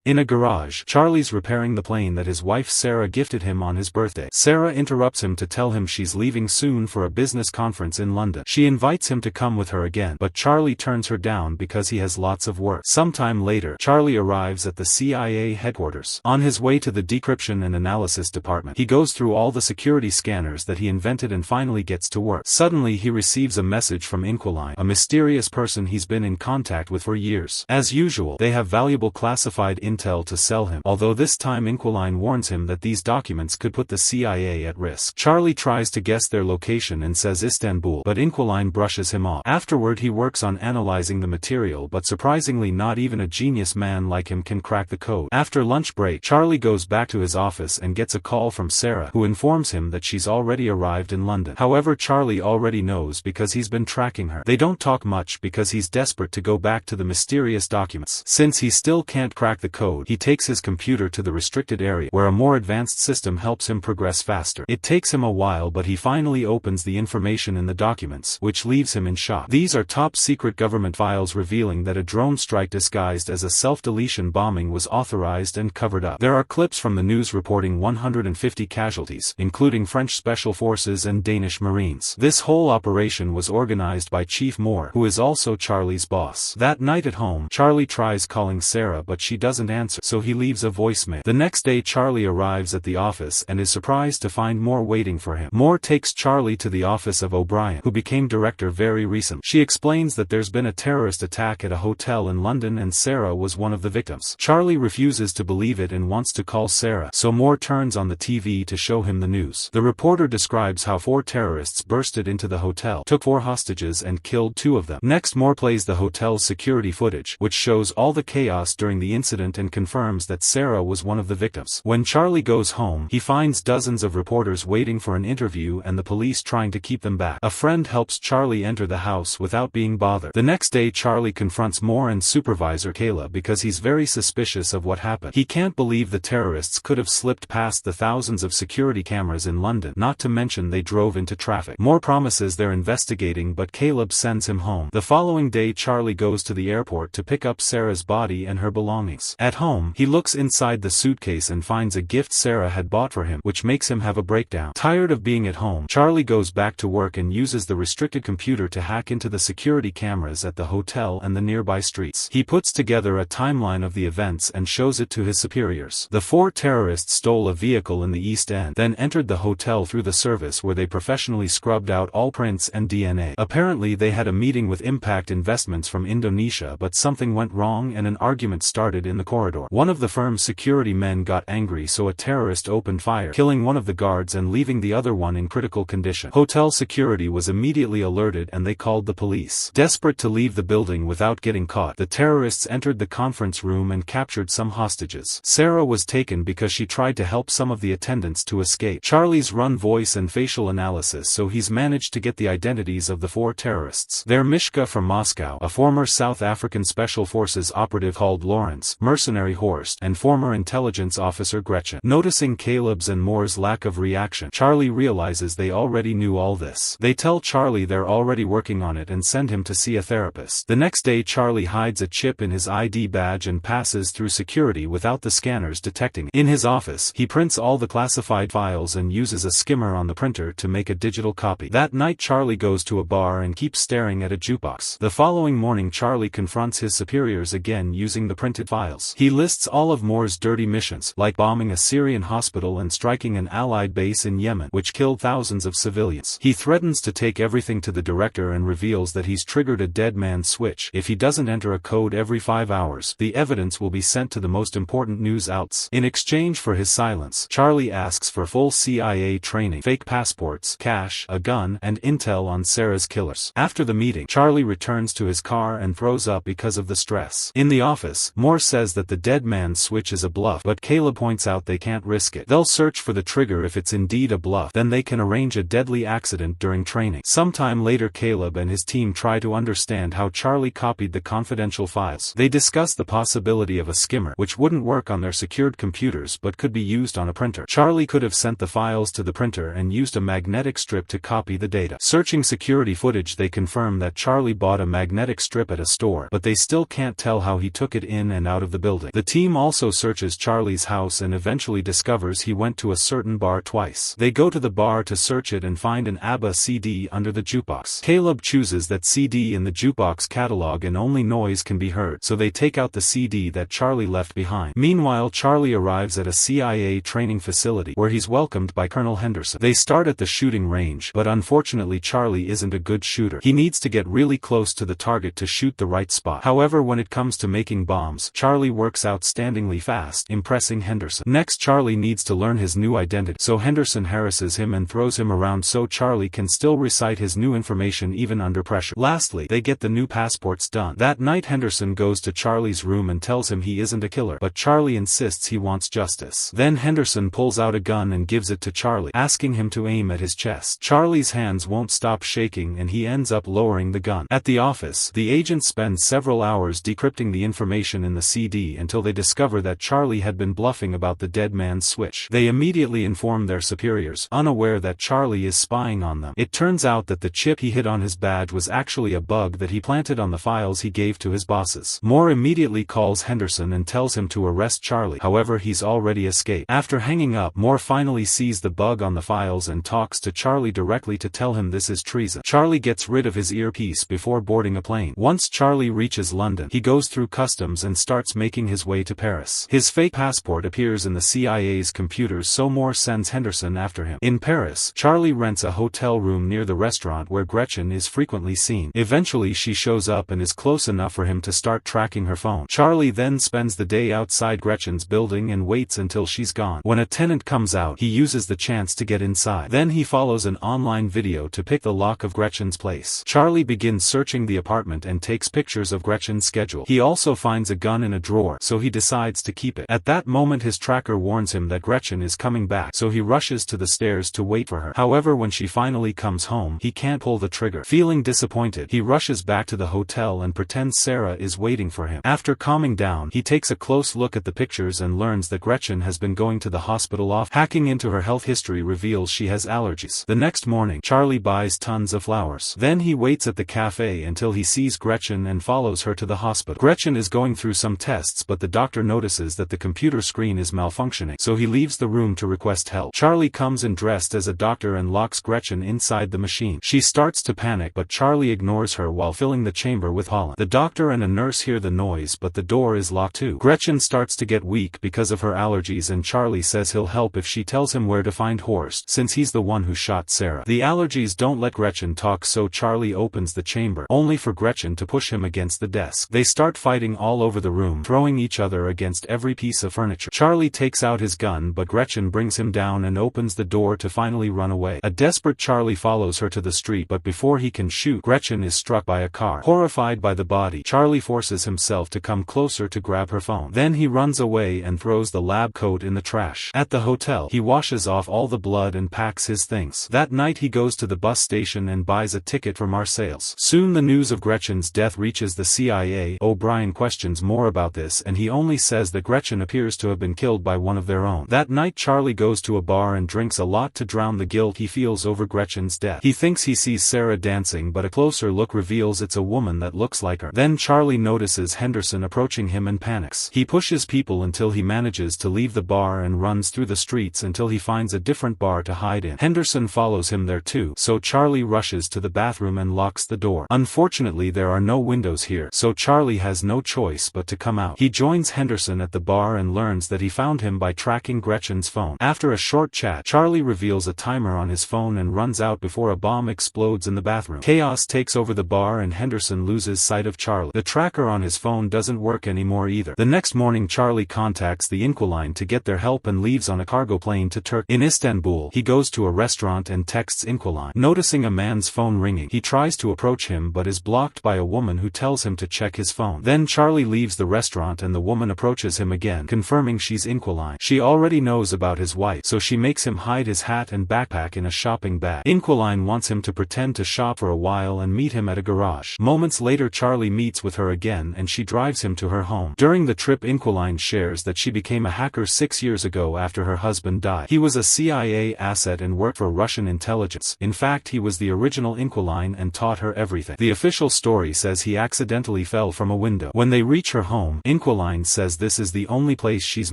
In a garage, Charlie's repairing the plane that his wife Sarah gifted him on his birthday. Sarah interrupts him to tell him she's leaving soon for a business conference in London. She invites him to come with her again, but Charlie turns her down because he has lots of work. Sometime later, Charlie arrives at the CIA headquarters. On his way to the decryption and analysis department, he goes through all the security scanners that he invented and finally gets to work. Suddenly he receives a message from Inquiline, a mysterious person he's been in contact with for years. As usual, they have valuable classified intel to sell him, although this time Inquiline warns him that these documents could put the CIA at risk. Charlie tries to guess their location and says Istanbul, but Inquiline brushes him off. Afterward he works on analyzing the material, but surprisingly not even a genius man like him can crack the code. After lunch break, Charlie goes back to his office and gets a call from Sarah, who informs him that she's already arrived in London. However, Charlie already knows because he's been tracking her. They don't talk much because he's desperate to go back to the mysterious documents. Since he still can't crack the code, he takes his computer to the restricted area, where a more advanced system helps him progress faster. It takes him a while, but he finally opens the information in the documents, which leaves him in shock. These are top-secret government files revealing that a drone strike disguised as a self-deletion bombing was authorized and covered up. There are clips from the news reporting 150 casualties, including French special forces and Danish Marines. This whole operation was organized by Chief Moore, who is also Charlie's boss. That night at home, Charlie tries calling Sarah, but she doesn't answer, so he leaves a voicemail. The next day Charlie arrives at the office and is surprised to find Moore waiting for him. Moore takes Charlie to the office of O'Brien, who became director very recently. She explains that there's been a terrorist attack at a hotel in London and Sarah was one of the victims. Charlie refuses to believe it and wants to call Sarah, so Moore turns on the TV to show him the news. The reporter describes how 4 terrorists bursted into the hotel, took 4 hostages and killed 2 of them. Next, Moore plays the hotel's security footage, which shows all the chaos during the incident and confirms that Sarah was one of the victims. When Charlie goes home, he finds dozens of reporters waiting for an interview and the police trying to keep them back. A friend helps Charlie enter the house without being bothered. The next day Charlie confronts Moore and supervisor Kayla because he's very suspicious of what happened. He can't believe the terrorists could have slipped past the thousands of security cameras in London, not to mention they drove into traffic. Moore promises they're investigating, but Caleb sends him home. The following day Charlie goes to the airport to pick up Sarah's body and her belongings. At home, he looks inside the suitcase and finds a gift Sarah had bought for him, which makes him have a breakdown. Tired of being at home, Charlie goes back to work and uses the restricted computer to hack into the security cameras at the hotel and the nearby streets. He puts together a timeline of the events and shows it to his superiors. The 4 terrorists stole a vehicle in the East End, then entered the hotel through the service where they professionally scrubbed out all prints and DNA. Apparently they had a meeting with Impact Investments from Indonesia, but something went wrong and an argument started in the corridor. One of the firm's security men got angry, so a terrorist opened fire, killing one of the guards and leaving the other one in critical condition. Hotel security was immediately alerted and they called the police. Desperate to leave the building without getting caught, the terrorists entered the conference room and captured some hostages. Sarah was taken because she tried to help some of the attendants to escape. Charlie's run voice and facial analysis, so he's managed to get the identities of the 4 terrorists. They're Mishka from Moscow, a former South African Special Forces operative called Lawrence, mercenary Horst, and former intelligence officer Gretchen. Noticing Caleb's and Moore's lack of reaction, Charlie realizes they already knew all this. They tell Charlie they're already working on it and send him to see a therapist. The next day Charlie hides a chip in his ID badge and passes through security without the scanners detecting it. In his office, he prints all the classified files and uses a skimmer on the printer to make a digital copy. That night Charlie goes to a bar and keeps staring at a jukebox. The following morning Charlie confronts his superiors again using the printed files. He lists all of Moore's dirty missions, like bombing a Syrian hospital and striking an Allied base in Yemen, which killed thousands of civilians. He threatens to take everything to the director and reveals that he's triggered a dead man's switch. If he doesn't enter a code every 5 hours, the evidence will be sent to the most important news outlets. In exchange for his silence, Charlie asks for full CIA training, fake passports, cash, a gun, and intel on Sarah's killers. After the meeting, Charlie returns to his car and throws up because of the stress. In the office, Moore says that the dead man's switch is a bluff, but Caleb points out they can't risk it. They'll search for the trigger if it's indeed a bluff, then they can arrange a deadly accident during training. Sometime later Caleb and his team try to understand how Charlie copied the confidential files. They discuss the possibility of a skimmer, which wouldn't work on their secured computers but could be used on a printer. Charlie could have sent the files to the printer and used a magnetic strip to copy the data. Searching security footage, they confirm that Charlie bought a magnetic strip at a store, but they still can't tell how he took it in and out of the building. building. The team also searches Charlie's house and eventually discovers he went to a certain bar twice. They go to the bar to search it and find an ABBA CD under the jukebox. Caleb chooses that CD in the jukebox catalog and only noise can be heard, so they take out the CD that Charlie left behind. Meanwhile, Charlie arrives at a CIA training facility where he's welcomed by Colonel Henderson. They start at the shooting range, but unfortunately Charlie isn't a good shooter. He needs to get really close to the target to shoot the right spot. However, when it comes to making bombs, Charlie works outstandingly fast, impressing Henderson. Next, Charlie needs to learn his new identity, so Henderson harasses him and throws him around so Charlie can still recite his new information even under pressure. Lastly, they get the new passports done. That night, Henderson goes to Charlie's room and tells him he isn't a killer, but Charlie insists he wants justice. Then Henderson pulls out a gun and gives it to Charlie, asking him to aim at his chest. Charlie's hands won't stop shaking and he ends up lowering the gun. At the office, the agents spend several hours decrypting the information in the CD until they discover that Charlie had been bluffing about the dead man's switch. They immediately inform their superiors, unaware that Charlie is spying on them. It turns out that the chip he hid on his badge was actually a bug that he planted on the files he gave to his bosses. Moore immediately calls Henderson and tells him to arrest Charlie. However, he's already escaped. After hanging up, Moore finally sees the bug on the files and talks to Charlie directly to tell him this is treason. Charlie gets rid of his earpiece before boarding a plane. Once Charlie reaches London, he goes through customs and starts making his way to Paris. His fake passport appears in the CIA's computers, so Moore sends Henderson after him. In Paris, Charlie rents a hotel room near the restaurant where Gretchen is frequently seen. Eventually she shows up and is close enough for him to start tracking her phone. Charlie then spends the day outside Gretchen's building and waits until she's gone. When a tenant comes out, he uses the chance to get inside. Then he follows an online video to pick the lock of Gretchen's place. Charlie begins searching the apartment and takes pictures of Gretchen's schedule. He also finds a gun in a drawer, so he decides to keep it. At that moment, his tracker warns him that Gretchen is coming back, so he rushes to the stairs to wait for her. However, when she finally comes home, he can't pull the trigger. Feeling disappointed, he rushes back to the hotel and pretends Sarah is waiting for him. After calming down, he takes a close look at the pictures and learns that Gretchen has been going to the hospital often. Hacking into her health history reveals she has allergies. The next morning, Charlie buys tons of flowers. Then he waits at the cafe until he sees Gretchen and follows her to the hospital. Gretchen is going through some tests, but the doctor notices that the computer screen is malfunctioning, so he leaves the room to request help. Charlie comes in dressed as a doctor and locks Gretchen inside the machine. She starts to panic, but Charlie ignores her while filling the chamber with pollen. The doctor and a nurse hear the noise, but the door is locked too. Gretchen starts to get weak because of her allergies, and Charlie says he'll help if she tells him where to find Horst, since he's the one who shot Sarah. The allergies don't let Gretchen talk, so Charlie opens the chamber, only for Gretchen to push him against the desk. They start fighting all over the room, throwing each other against every piece of furniture. Charlie takes out his gun, but Gretchen brings him down and opens the door to finally run away. A desperate Charlie follows her to the street, but before he can shoot, Gretchen is struck by a car. Horrified by the body, Charlie forces himself to come closer to grab her phone. Then he runs away and throws the lab coat in the trash. At the hotel, he washes off all the blood and packs his things. That night he goes to the bus station and buys a ticket for Marseilles. Soon the news of Gretchen's death reaches the CIA. O'Brien questions more about this, and he only says that Gretchen appears to have been killed by one of their own. That night Charlie goes to a bar and drinks a lot to drown the guilt he feels over Gretchen's death. He thinks he sees Sarah dancing, but a closer look reveals it's a woman that looks like her. Then Charlie notices Henderson approaching him and panics. He pushes people until he manages to leave the bar and runs through the streets until he finds a different bar to hide in. Henderson follows him there too, so Charlie rushes to the bathroom and locks the door. Unfortunately, there are no windows here, so Charlie has no choice but to come out. He joins Henderson at the bar and learns that he found him by tracking Gretchen's phone. After a short chat, Charlie reveals a timer on his phone and runs out before a bomb explodes in the bathroom. Chaos takes over the bar and Henderson loses sight of Charlie. The tracker on his phone doesn't work anymore either. The next morning Charlie contacts the Inquiline to get their help and leaves on a cargo plane to Turkey. In Istanbul, he goes to a restaurant and texts Inquiline. Noticing a man's phone ringing, he tries to approach him but is blocked by a woman who tells him to check his phone. Then Charlie leaves the restaurant and the woman approaches him again, confirming she's Inquiline. She already knows about his wife, so she makes him hide his hat and backpack in a shopping bag. Inquiline wants him to pretend to shop for a while and meet him at a garage. Moments later Charlie meets with her again and she drives him to her home. During the trip, Inquiline shares that she became a hacker 6 years ago after her husband died. He was a CIA asset and worked for Russian intelligence. In fact, he was the original Inquiline and taught her everything. The official story says he accidentally fell from a window. When they reach her home, Inquiline Inquiline says this is the only place she's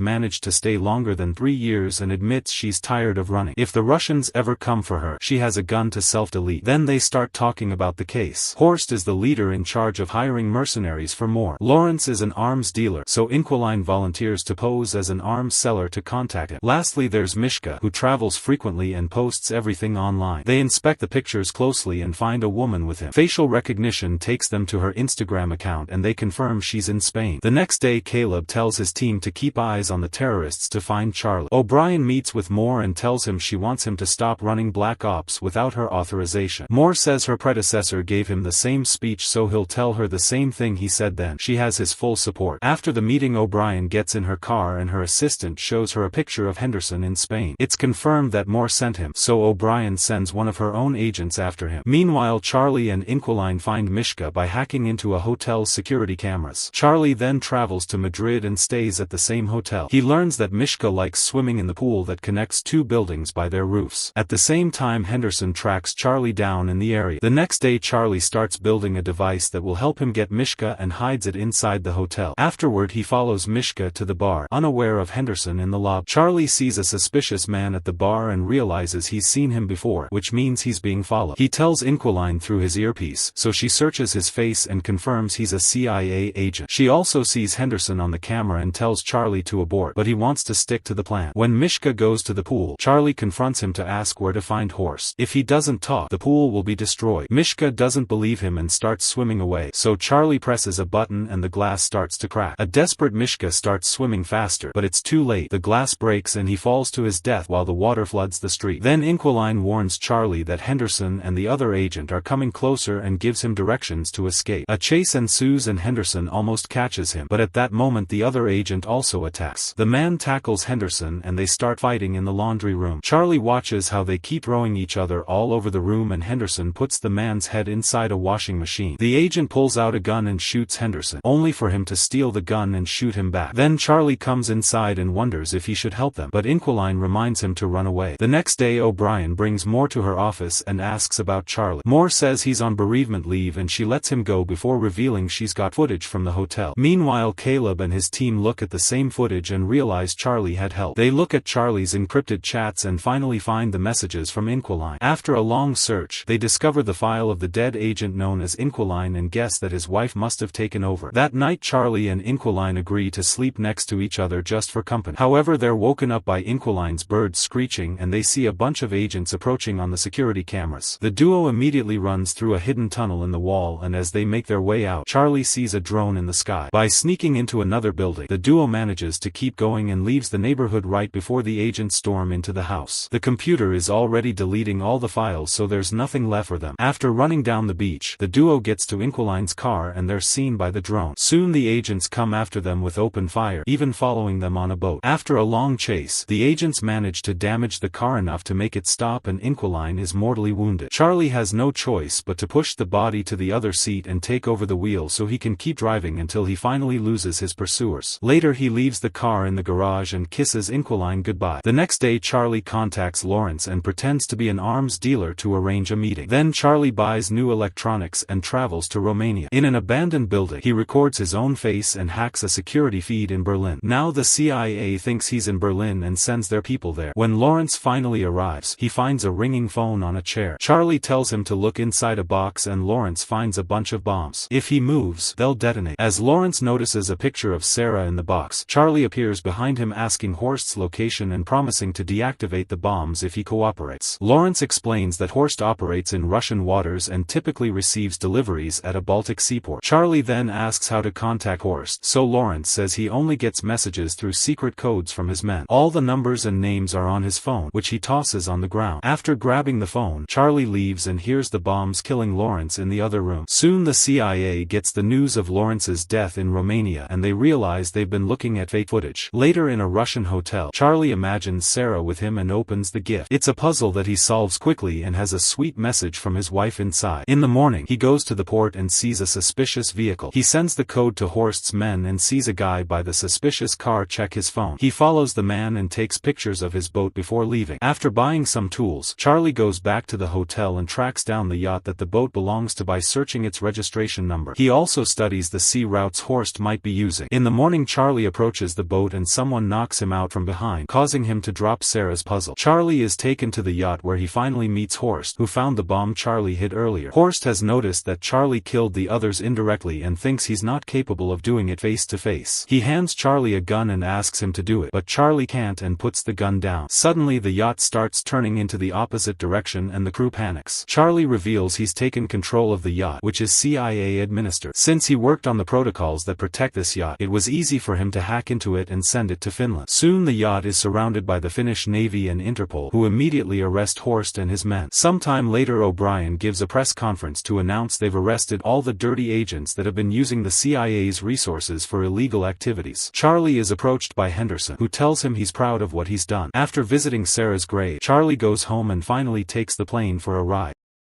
managed to stay longer than 3 years and admits she's tired of running. If the Russians ever come for her, she has a gun to self-delete. Then they start talking about the case. Horst is the leader in charge of hiring mercenaries for more. Lawrence is an arms dealer, so Inquiline volunteers to pose as an arms seller to contact him. Lastly, there's Mishka, who travels frequently and posts everything online. They inspect the pictures closely and find a woman with him. Facial recognition takes them to her Instagram account and they confirm she's in Spain. The next day, Caleb tells his team to keep eyes on the terrorists to find Charlie. O'Brien meets with Moore and tells him she wants him to stop running Black Ops without her authorization. Moore says her predecessor gave him the same speech, so he'll tell her the same thing he said then. She has his full support. After the meeting, O'Brien gets in her car and her assistant shows her a picture of Henderson in Spain. It's confirmed that Moore sent him, so O'Brien sends one of her own agents after him. Meanwhile, Charlie and Inquiline find Mishka by hacking into a hotel's security cameras. Charlie then travels to Madrid and stays at the same hotel. He learns that Mishka likes swimming in the pool that connects 2 buildings by their roofs. At the same time, Henderson tracks Charlie down in the area. The next day, Charlie starts building a device that will help him get Mishka and hides it inside the hotel. Afterward, he follows Mishka to the bar, unaware of Henderson in the lobby. Charlie sees a suspicious man at the bar and realizes he's seen him before, which means he's being followed. He tells Inquiline through his earpiece, so she searches his face and confirms he's a CIA agent. She also sees Henderson on the camera and tells Charlie to abort, but he wants to stick to the plan. When Mishka goes to the pool, Charlie confronts him to ask where to find Horst. If he doesn't talk, the pool will be destroyed. Mishka doesn't believe him and starts swimming away, so Charlie presses a button and the glass starts to crack. A desperate Mishka starts swimming faster, but it's too late. The glass breaks and he falls to his death while the water floods the street. Then Inquiline warns Charlie that Henderson and the other agent are coming closer and gives him directions to escape. A chase ensues and Henderson almost catches him, but at that moment the other agent also attacks. The man tackles Henderson and they start fighting in the laundry room. Charlie watches how they keep throwing each other all over the room and Henderson puts the man's head inside a washing machine. The agent pulls out a gun and shoots Henderson, only for him to steal the gun and shoot him back. Then Charlie comes inside and wonders if he should help them, but Inquiline reminds him to run away. The next day, O'Brien brings Moore to her office and asks about Charlie. Moore says he's on bereavement leave and she lets him go before revealing she's got footage from the hotel. Meanwhile, Caleb and his team look at the same footage and realize Charlie had help. They look at Charlie's encrypted chats and finally find the messages from Inquiline. After a long search, they discover the file of the dead agent known as Inquiline and guess that his wife must have taken over. That night, Charlie and Inquiline agree to sleep next to each other just for company. However, they're woken up by Inquiline's birds screeching and they see a bunch of agents approaching on the security cameras. The duo immediately runs through a hidden tunnel in the wall, and as they make their way out, Charlie sees a drone in the sky. By sneaking into another building, the duo manages to keep going and leaves the neighborhood right before the agents storm into the house. The computer is already deleting all the files, so there's nothing left for them. After running down the beach, the duo gets to Inquiline's car and they're seen by the drone. Soon the agents come after them with open fire, even following them on a boat. After a long chase, the agents manage to damage the car enough to make it stop and Inquiline is mortally wounded. Charlie has no choice but to push the body to the other seat and take over the wheel so he can keep driving until he finally loses his pursuers. Later, he leaves the car in the garage and kisses Inquiline goodbye. The next day, Charlie contacts Lawrence and pretends to be an arms dealer to arrange a meeting. Then Charlie buys new electronics and travels to Romania. In an abandoned building, he records his own face and hacks a security feed in Berlin. Now the CIA thinks he's in Berlin and sends their people there. When Lawrence finally arrives, he finds a ringing phone on a chair. Charlie tells him to look inside a box and Lawrence finds a bunch of bombs. If he moves, they'll detonate. As Lawrence notices a picture of Sarah in the box, Charlie appears behind him asking Horst's location and promising to deactivate the bombs if he cooperates. Lawrence explains that Horst operates in Russian waters and typically receives deliveries at a Baltic seaport. Charlie then asks how to contact Horst, so Lawrence says he only gets messages through secret codes from his men. All the numbers and names are on his phone, which he tosses on the ground. After grabbing the phone, Charlie leaves and hears the bombs killing Lawrence in the other room. Soon the CIA gets the news of Lawrence's death in Romania and they realize they've been looking at fake footage. Later, in a Russian hotel, Charlie imagines Sarah with him and opens the gift. It's a puzzle that he solves quickly and has a sweet message from his wife inside. In the morning, he goes to the port and sees a suspicious vehicle. He sends the code to Horst's men and sees a guy by the suspicious car check his phone. He follows the man and takes pictures of his boat before leaving. After buying some tools, Charlie goes back to the hotel and tracks down the yacht that the boat belongs to by searching its registration number. He also studies the sea routes Horst might might be using. In the morning, Charlie approaches the boat and someone knocks him out from behind, causing him to drop Sarah's puzzle. Charlie is taken to the yacht where he finally meets Horst, who found the bomb Charlie hid earlier. Horst has noticed that Charlie killed the others indirectly and thinks he's not capable of doing it face to face. He hands Charlie a gun and asks him to do it, but Charlie can't and puts the gun down. Suddenly the yacht starts turning into the opposite direction and the crew panics. Charlie reveals he's taken control of the yacht, which is CIA administered. Since he worked on the protocols that protect this yacht, it was easy for him to hack into it and send it to Finland. Soon the yacht is surrounded by the Finnish Navy and Interpol, who immediately arrest Horst and his men. Sometime later, O'Brien gives a press conference to announce they've arrested all the dirty agents that have been using the CIA's resources for illegal activities. Charlie is approached by Henderson, who tells him he's proud of what he's done. After visiting Sarah's grave, Charlie goes home and finally takes the plane for a ride.